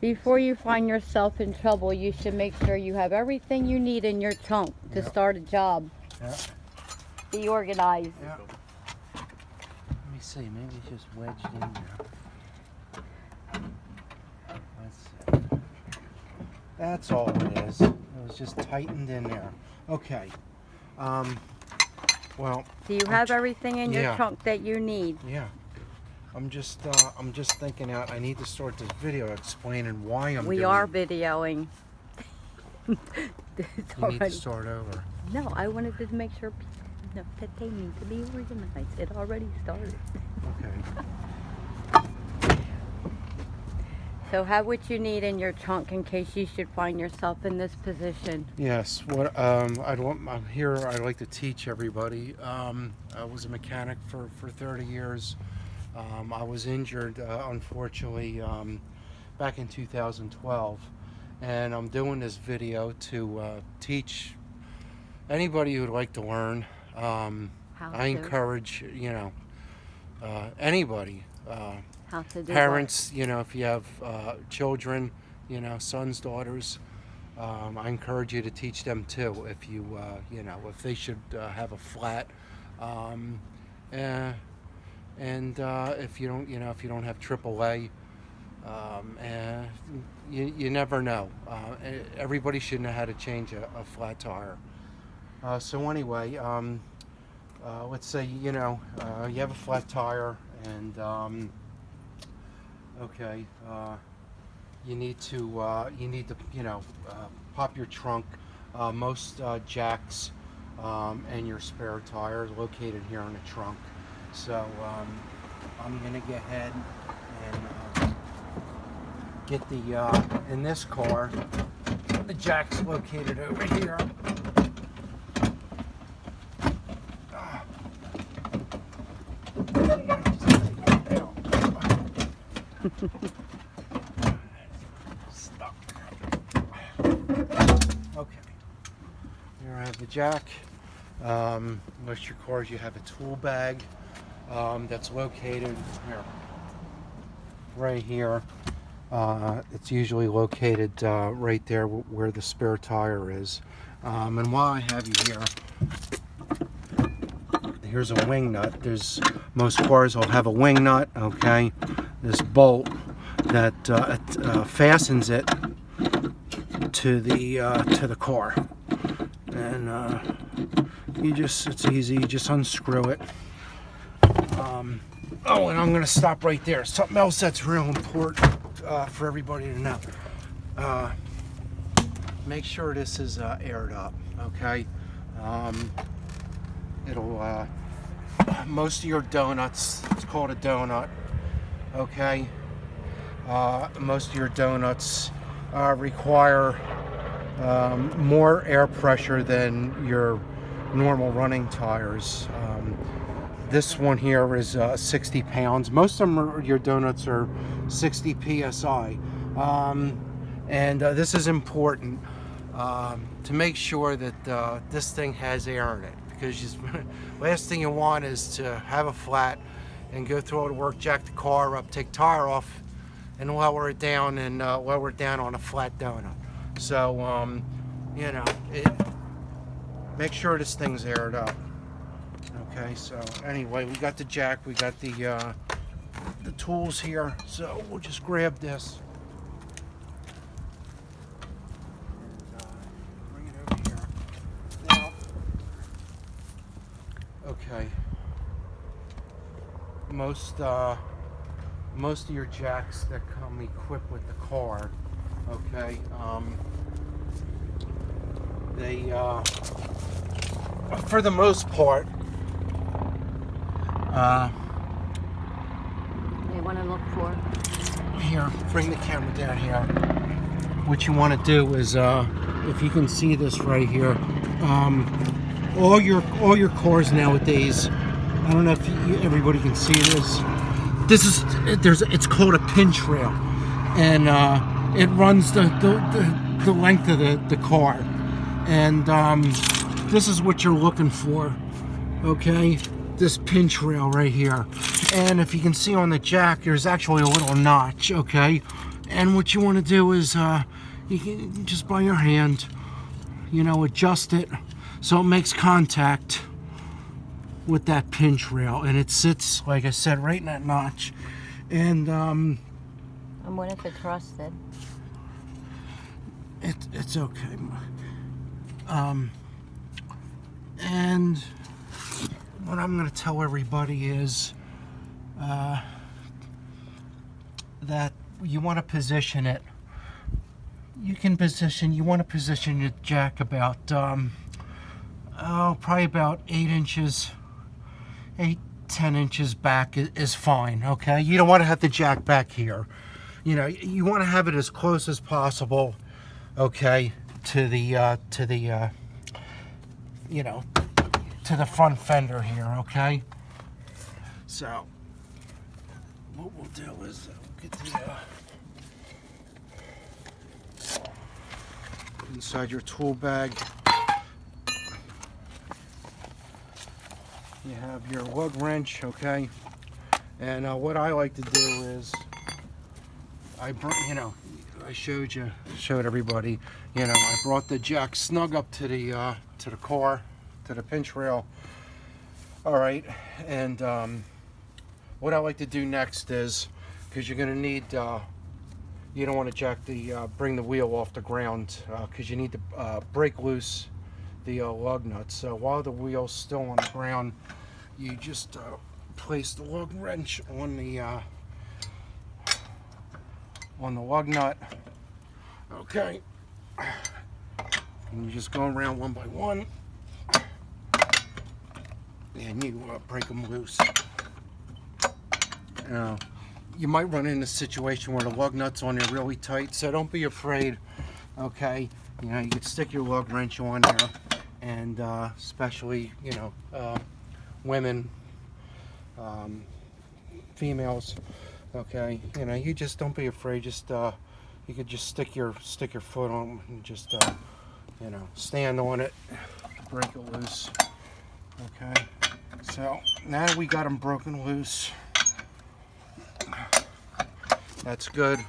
Before you find yourself in trouble, you should make sure you have everything you need in your trunk to start a job. Yeah. Be organized. Yeah. Let me see. Maybe it's just wedged in there. Let's see. That's all it is. It was just tightened in there. Okay. Well. Do you have everything in your yeah. trunk that you need? Yeah. I'm just thinking out. I need to start this video explaining why I'm We doing. are videoing. You need to start over. No, I wanted to make sure people know that they need to be organized. It already started. Okay. So have what you need in your trunk in case you should find yourself in this position. Yes. What I'm here. I'd like to teach everybody. I was a mechanic for 30 years. I was injured, unfortunately, back in 2012, and I'm doing this video to teach anybody who'd like to learn. I encourage, anybody, How to do parents, if you have children, sons, daughters, I encourage you to teach them too. If you, if they should have a flat. And if you don't have AAA, you never know. Everybody should know how to change a flat tire. So anyway, let's say you have a flat tire, and okay, you need to pop your trunk. Most jacks and your spare tire is located here in the trunk. So I'm gonna go ahead and get the in this car, the jack's located over here. Stuck. Okay. Here I have the jack. Most of your cars, you have a tool bag. That's located here, right here. It's usually located right there where the spare tire is. And while I have you here, here's a wing nut. Most cars will have a wing nut. Okay, this bolt that fastens it to the car, and it's easy. You just unscrew it. And I'm going to stop right there. Something else that's real important for everybody to know. Make sure this is aired up, okay? It'll, most of your donuts, it's called a donut, okay? Most of your donuts require more air pressure than your normal running tires. This one here is 60 pounds. Most of them your donuts are 60 psi. And this is important to make sure that this thing has air in it, because last thing you want is to have a flat and go through all the work, jack the car up, take tire off, and lower it down on a flat donut. So make sure this thing's aired up. Okay, so anyway, we got the jack, we got the tools here, so we'll just grab this and bring it over here. Now, okay, most of your jacks that come equipped with the car, okay, they for the most part, They want to look for. Here, bring the camera down here. What you want to do is, if you can see this right here, all your cars nowadays. I don't know if everybody can see this. It's called a pin trail, and it runs the length of the car, and this is what you're looking for. Okay, this pinch rail right here. And if you can see on the jack, there's actually a little notch, okay? And what you want to do is you can just by your hand, you know, adjust it so it makes contact with that pinch rail, and it sits, like I said, right in that notch. And And what if it's rusted? it's okay. And what I'm going to tell everybody is that you want to position it. You want to position your jack about, probably about 10 inches back is fine, okay? You don't want to have the jack back here. You know, you want to have it as close as possible, okay, to the you know, to the front fender here, okay? So, what we'll do is get the inside your tool bag. You have your lug wrench, okay? And what I like to do is, I showed everybody, you know, I brought the jack snug up to the car, to the pinch rail. All right, and what I like to do next is, because you're going to need, you don't want to bring the wheel off the ground, because you need to break loose the lug nuts. So while the wheel's still on the ground, you just place the lug wrench on the lug nut. Okay, and you just go around one by one, and you break them loose. You might run into a situation where the lug nuts on there really tight, so don't be afraid. Okay, you know, you can stick your lug wrench on there, and especially, you know, women, females. Okay, you know, you just don't be afraid. Just you could just stick your foot on and just you know, stand on it, break it loose. Okay, so now we got them broken loose. That's good.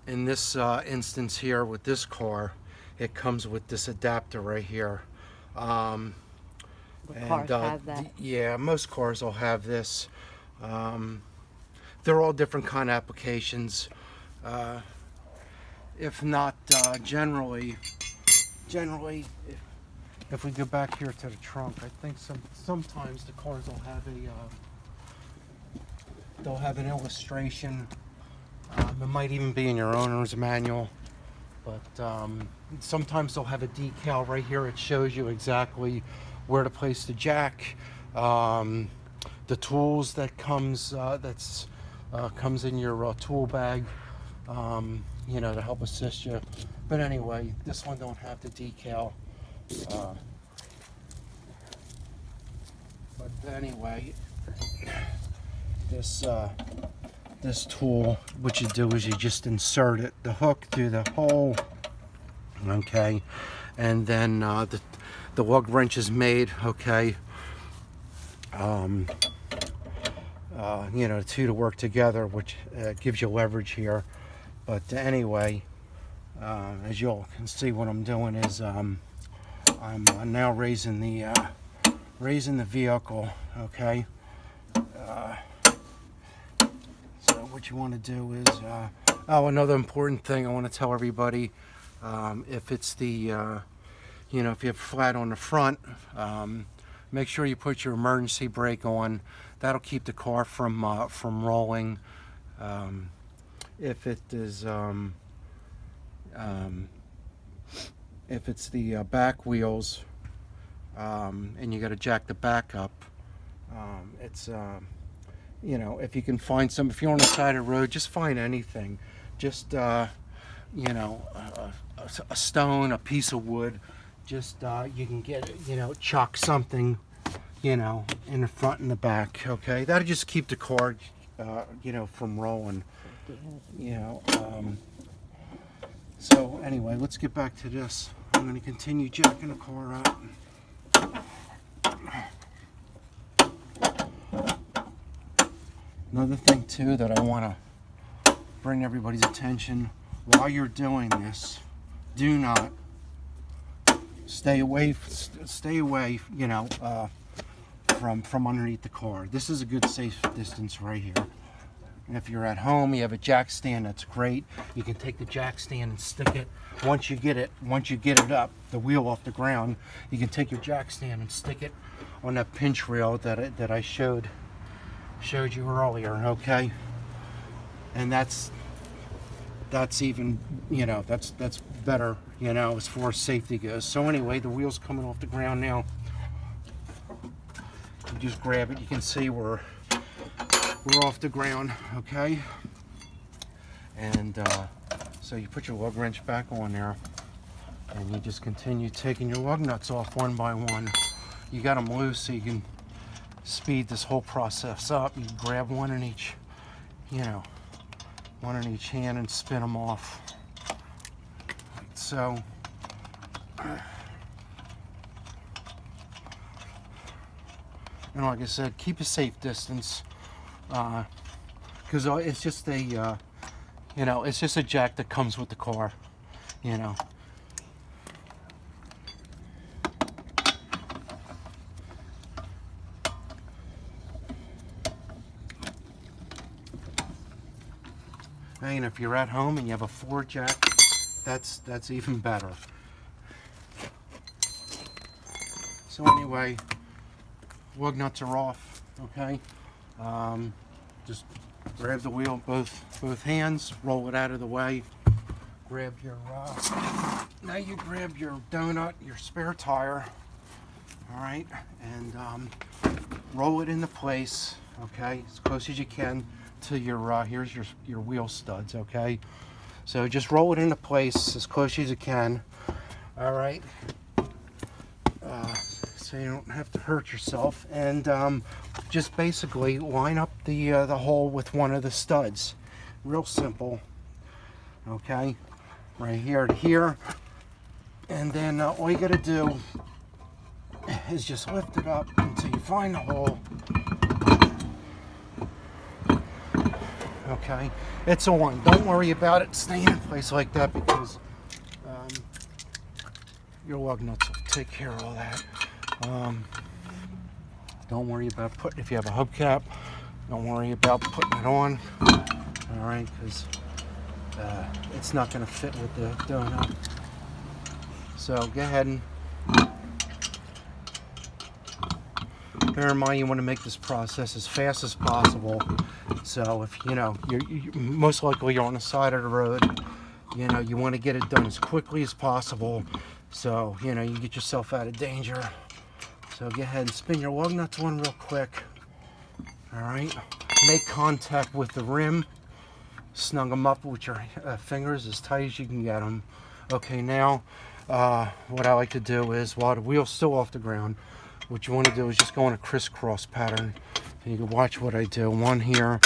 In this instance here with this car, it comes with this adapter right here. Cars have that. Yeah, most cars will have this. They're all different kind of applications. If not, generally, if we go back here to the trunk, I think sometimes the cars will have they'll have an illustration. It might even be in your owner's manual, but sometimes they'll have a decal right here. It shows you exactly where to place the jack, the tools that comes in your tool bag, you know, to help assist you. But anyway, this one don't have the decal. But anyway, this tool, what you do is you just insert the hook through the hole, okay, and then the lug wrench is made, okay, you know, two to work together, which gives you leverage here. But anyway, as you all can see, what I'm doing is I'm now raising the vehicle, okay. So what you want to do is, another important thing I want to tell everybody, if it's the, you know, if you have flat on the front, make sure you put your emergency brake on. That'll keep the car from rolling. If it is, if it's the back wheels, and you got to jack the back up, it's, you know, if you can find some, if you're on the side of the road, just find anything. Just, you know, a stone, a piece of wood, just, you can get, you know, chuck something, you know, in the front and the back, okay? That'll just keep the car, you know, from rolling, you know. So anyway, let's get back to this. I'm going to continue jacking the car up. Another thing too that I want to bring everybody's attention, while you're doing this, do not stay away, you know, from underneath the car. This is a good safe distance right here. And if you're at home, you have a jack stand, that's great. You can take the jack stand and stick it. Once you get it up, the wheel off the ground, you can take your jack stand and stick it on that pinch rail that I showed you earlier, okay? And that's even, you know, that's better, you know, as far as safety goes. So anyway, the wheel's coming off the ground now. You just grab it. You can see we're off the ground, okay? And so you put your lug wrench back on there, and you just continue taking your lug nuts off one by one. You got them loose so you can speed this whole process up. You grab one in each, you know, one in each hand and spin them off. So and like I said, keep a safe distance, because it's just a you know, it's just a jack that comes with the car, you know. And if you're at home and you have a 4-jack, that's even better. So anyway, lug nuts are off, okay? Just grab the wheel both hands, roll it out of the way. Grab your now you grab your donut, your spare tire, all right, and roll it into place, okay, as close as you can to your here's your wheel studs, okay? So just roll it into place as close as you can, all right, so you don't have to hurt yourself. And just basically line up the hole with one of the studs. Real simple, okay, right here to here. And then all you got to do is just lift it up until you find the hole. Okay, it's on. Don't worry about it staying in place like that, because your lug nuts will take care of all that. Don't worry about putting, if you have a hubcap, don't worry about putting it on. All right, because it's not going to fit with the donut. So go ahead and bear in mind, you want to make this process as fast as possible. So if you know you're most likely you're on the side of the road, you know, you want to get it done as quickly as possible, so you know you get yourself out of danger. So go ahead and spin your lug nuts on real quick. All right, make contact with the rim, snug them up with your fingers as tight as you can get them. Okay, now what I like to do is, while the wheel's still off the ground, what you want to do is just go in a crisscross pattern. And you can watch what I do. One here.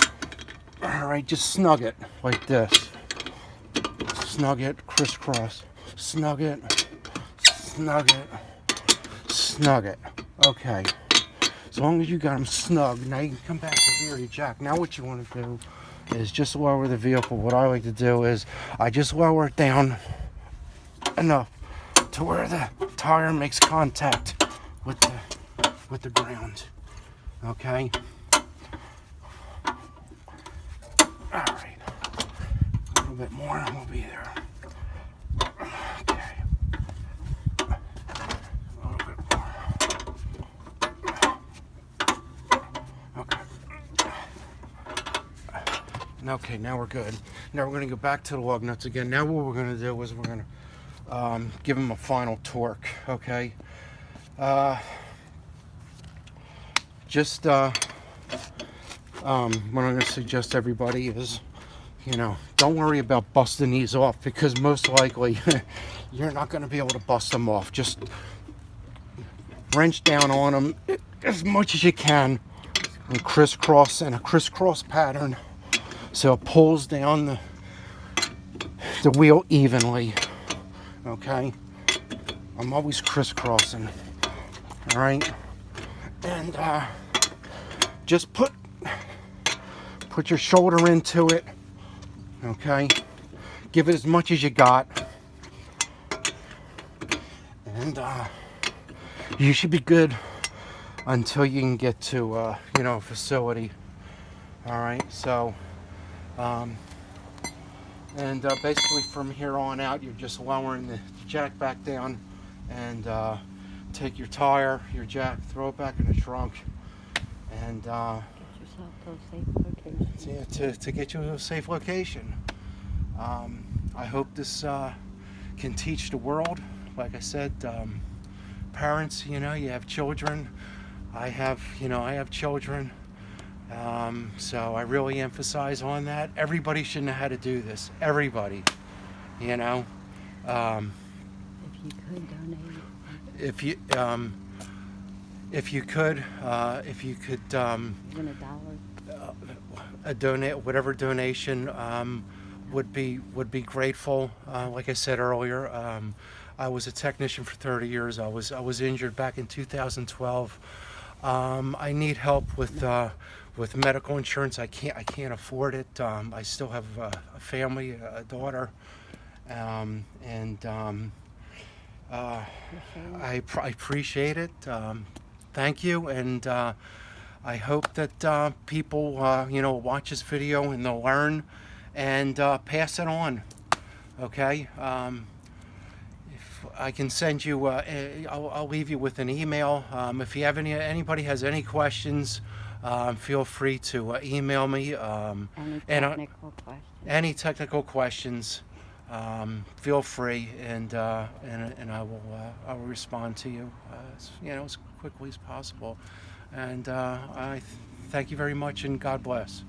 All right, just snug it like this. Snug it, crisscross. Snug it, snug it, snug it. Okay. As long as you got them snug, now you can come back to rear your jack. Now what you want to do is just lower the vehicle. What I like to do is I just lower it down enough to where the tire makes contact with the ground. Okay. All right. A little bit more and we'll be there. Okay. A little bit more. Okay. Okay, now we're good. Now we're going to go back to the lug nuts again. Now what we're going to do is we're going to give them a final torque. Okay. What I'm going to suggest everybody is, you know, don't worry about busting these off, because most likely you're not going to be able to bust them off. Just wrench down on them as much as you can and crisscross in a crisscross pattern so it pulls down the wheel evenly. Okay, I'm always crisscrossing. All right, and just put Put your shoulder into it. Okay. Give it as much as you got. And you should be good until you can get to, a facility. All right. So, basically from here on out, you're just lowering the jack back down and take your tire, your jack, throw it back in the trunk, and Get yourself to a safe location. to get you to a safe location. I hope this can teach the world. Like I said, parents, you have children. I have children. So I really emphasize on that. Everybody should know how to do this. Everybody, If you could donate. If you could, Even $1. donate whatever donation would be grateful. Like I said earlier, I was a technician for 30 years. I was injured back in 2012. I need help with medical insurance. I can't afford it. I still have a family, a daughter, I appreciate it. Thank you, and I hope that people watch this video and they'll learn and pass it on. Okay. If I can send you, I'll leave you with an email. If you have anybody has any questions, feel free to email me. Any technical questions, feel free, and I will respond to you, as quickly as possible. And I thank you very much, and God bless.